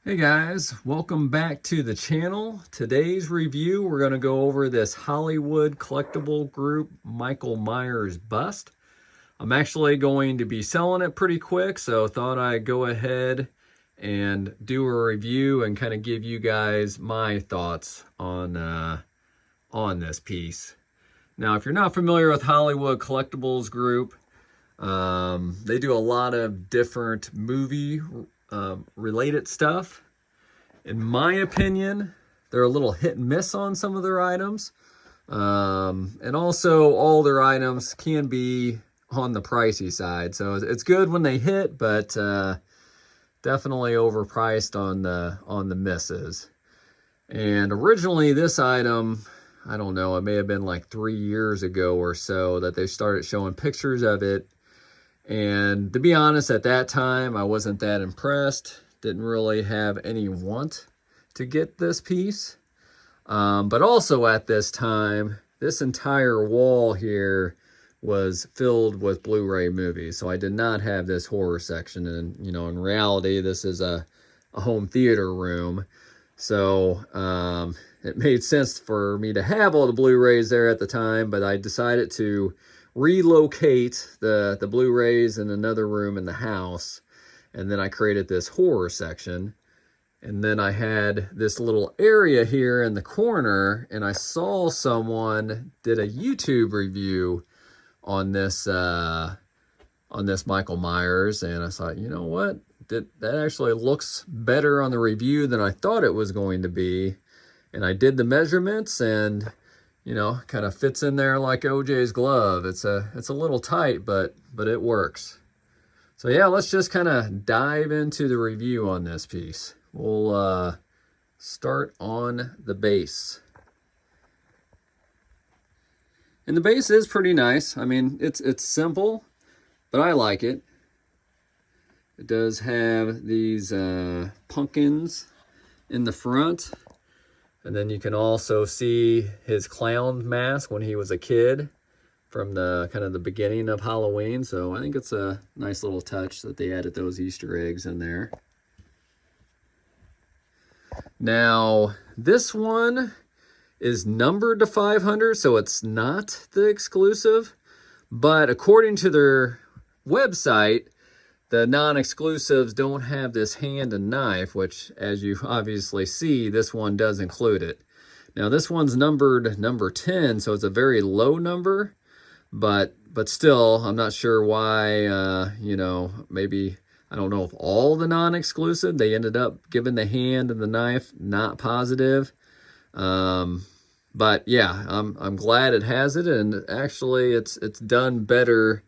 Hey guys, welcome back to the channel. Today's review, we're going to go over this Hollywood collectible group Michael Myers bust. I'm actually going to be selling it pretty quick, so thought I'd go ahead and do a review and kind of give you guys my thoughts on this piece. Now, if you're not familiar with Hollywood Collectibles Group, they do a lot of different movie related stuff. In my opinion, they're a little hit and miss on some of their items. And also all their items can be on the pricey side. So it's good when they hit, but definitely overpriced on the misses. And originally this item, I don't know, it may have been like 3 years ago or so that they started showing pictures of it. And to be honest, at that time, I wasn't that impressed. Didn't really have any want to get this piece. But also at this time, this entire wall here was filled with Blu-ray movies. So I did not have this horror section. And, you know, in reality, this is a home theater room. So it made sense for me to have all the Blu-rays there at the time, but I decided to relocate the Blu-rays in another room in the house, and then I created this horror section. And then I had this little area here in the corner, and I saw someone did a YouTube review on this Michael Myers, and I thought, you know what, that actually looks better on the review than I thought it was going to be. And I did the measurements, and you know, kind of fits in there like OJ's glove. It's a little tight, but it works. So yeah, let's just kind of dive into the review on this piece. We'll start on the base. And the base is pretty nice. I mean, it's simple, but I like it. It does have these pumpkins in the front. And then you can also see his clown mask when he was a kid from the kind of the beginning of Halloween. So I think it's a nice little touch that they added those Easter eggs in there. Now, this one is numbered to 500, so it's not the exclusive. But according to their website, the non-exclusives don't have this hand and knife, which, as you obviously see, this one does include it. Now, this one's numbered number 10, so it's a very low number, but still, I'm not sure why, you know, maybe, I don't know if all the non-exclusive, they ended up giving the hand and the knife, not positive. But yeah, I'm glad it has it, and actually, it's done better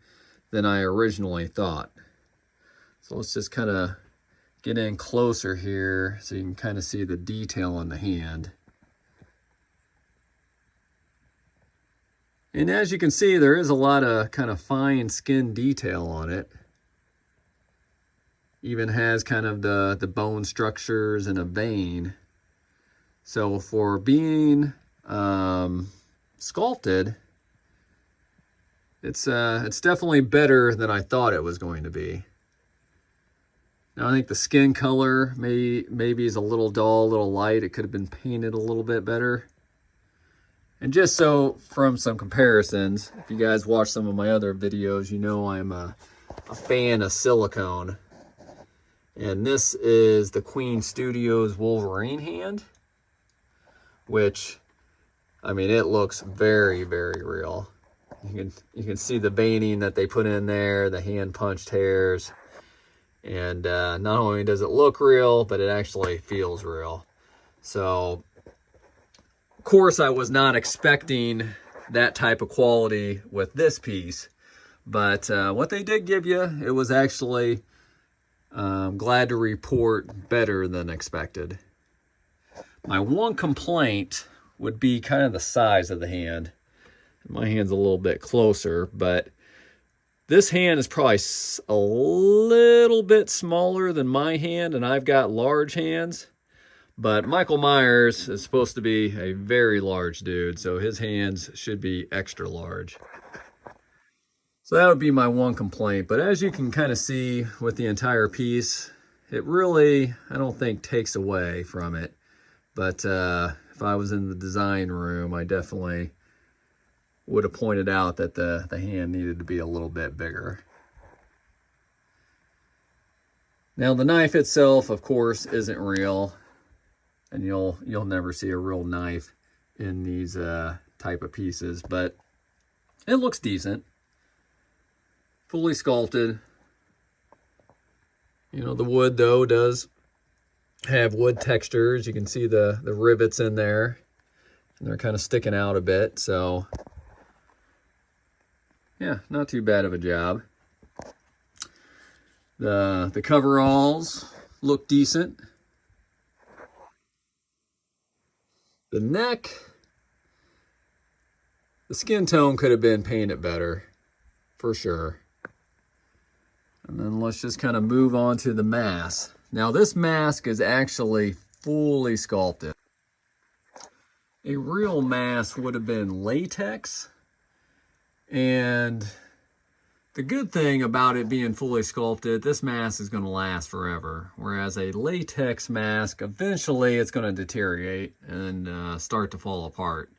than I originally thought. So let's just kind of get in closer here so you can kind of see the detail on the hand. And as you can see, there is a lot of kind of fine skin detail on it. Even has kind of the bone structures and a vein. So for being sculpted, it's definitely better than I thought it was going to be. Now, I think the skin color maybe is a little dull, a little light. It could have been painted a little bit better. And just so from some comparisons, if you guys watch some of my other videos, you know I'm a fan of silicone. And this is the Queen Studios Wolverine hand, which, I mean, it looks very, very real. You can see the veining that they put in there, the hand punched hairs. And not only does it look real, but it actually feels real. So, of course, I was not expecting that type of quality with this piece. But what they did give you, it was actually, glad to report, better than expected. My one complaint would be kind of the size of the hand. My hand's a little bit closer, but this hand is probably a little bit smaller than my hand, and I've got large hands. But Michael Myers is supposed to be a very large dude, so his hands should be extra large. So that would be my one complaint. But as you can kind of see with the entire piece, it really, I don't think takes away from it. But if I was in the design room, I definitely would have pointed out that the hand needed to be a little bit bigger. Now the knife itself, of course, isn't real, and you'll never see a real knife in these type of pieces, but it looks decent. Fully sculpted. You know, the wood though does have wood textures. You can see the rivets in there, and they're kind of sticking out a bit, so yeah, not too bad of a job. The coveralls look decent. The neck, the skin tone could have been painted better, for sure. And then let's just kind of move on to the mask. Now this mask is actually fully sculpted. A real mask would have been latex, and the good thing about it being fully sculpted, this mask is going to last forever. Whereas a latex mask, eventually it's going to deteriorate and start to fall apart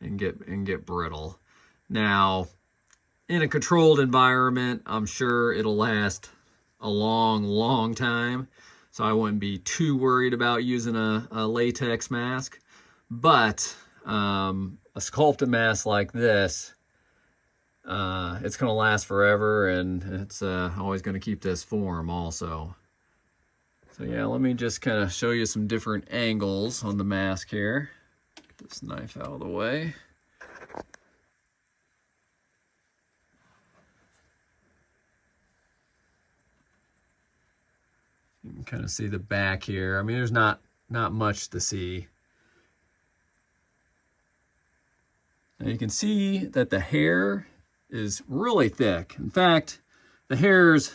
and get brittle. Now, in a controlled environment, I'm sure it'll last a long time. So I wouldn't be too worried about using a latex mask. But a sculpted mask like this, it's going to last forever, and it's always going to keep this form also. So yeah, let me just kind of show you some different angles on the mask here. Get this knife out of the way. You can kind of see the back here. I mean, there's not much to see. Now you can see that the hair is really thick. In fact, the hair's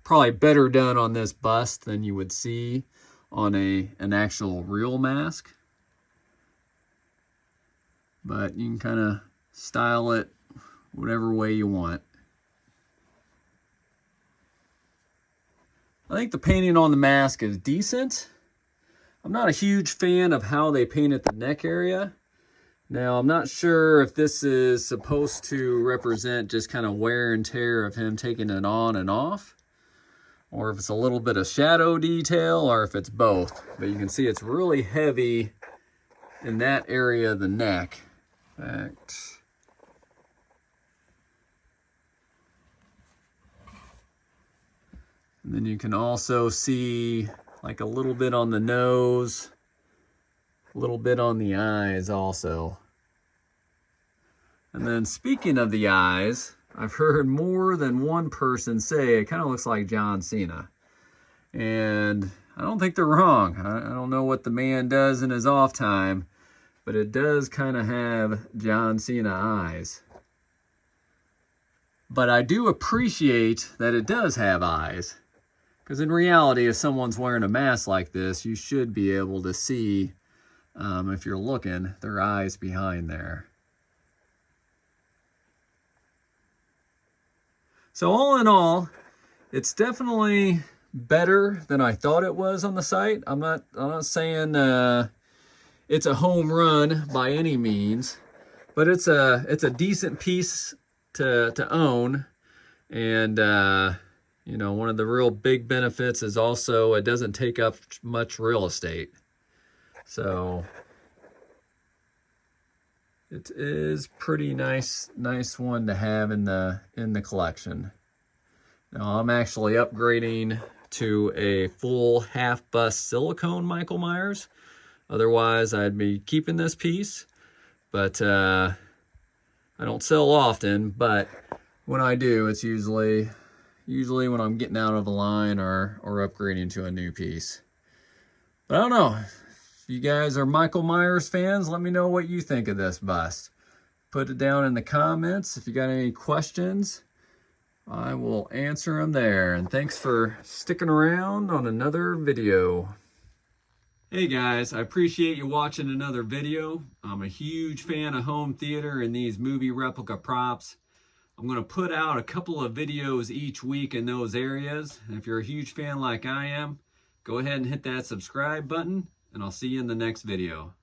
probably better done on this bust than you would see on an actual real mask. But you can kind of style it whatever way you want. I think the painting on the mask is decent. I'm not a huge fan of how they painted the neck area. Now, I'm not sure if this is supposed to represent just kind of wear and tear of him taking it on and off, or if it's a little bit of shadow detail, or if it's both. But you can see it's really heavy in that area of the neck. In fact, and then you can also see like a little bit on the nose, a little bit on the eyes also. And then speaking of the eyes, I've heard more than one person say it kind of looks like John Cena. And I don't think they're wrong. I don't know what the man does in his off time, but it does kind of have John Cena eyes. But I do appreciate that it does have eyes. Because in reality, if someone's wearing a mask like this, you should be able to see, if you're looking, their eyes behind there. So all in all, it's definitely better than I thought it was on the site. I'm not saying it's a home run by any means, but it's a decent piece to own. And you know, one of the real big benefits is also it doesn't take up much real estate. So it is pretty nice one to have in the collection. Now I'm actually upgrading to a full half bust silicone Michael Myers. Otherwise I'd be keeping this piece, but I don't sell often, but when I do, it's usually when I'm getting out of a line or upgrading to a new piece. But I don't know. If you guys are Michael Myers fans, let me know what you think of this bust. Put it down in the comments. If you got any questions, I will answer them there. And thanks for sticking around on another video. Hey guys, I appreciate you watching another video. I'm a huge fan of home theater and these movie replica props. I'm going to put out a couple of videos each week in those areas. And if you're a huge fan like I am, Go ahead and hit that subscribe button, and I'll see you in the next video.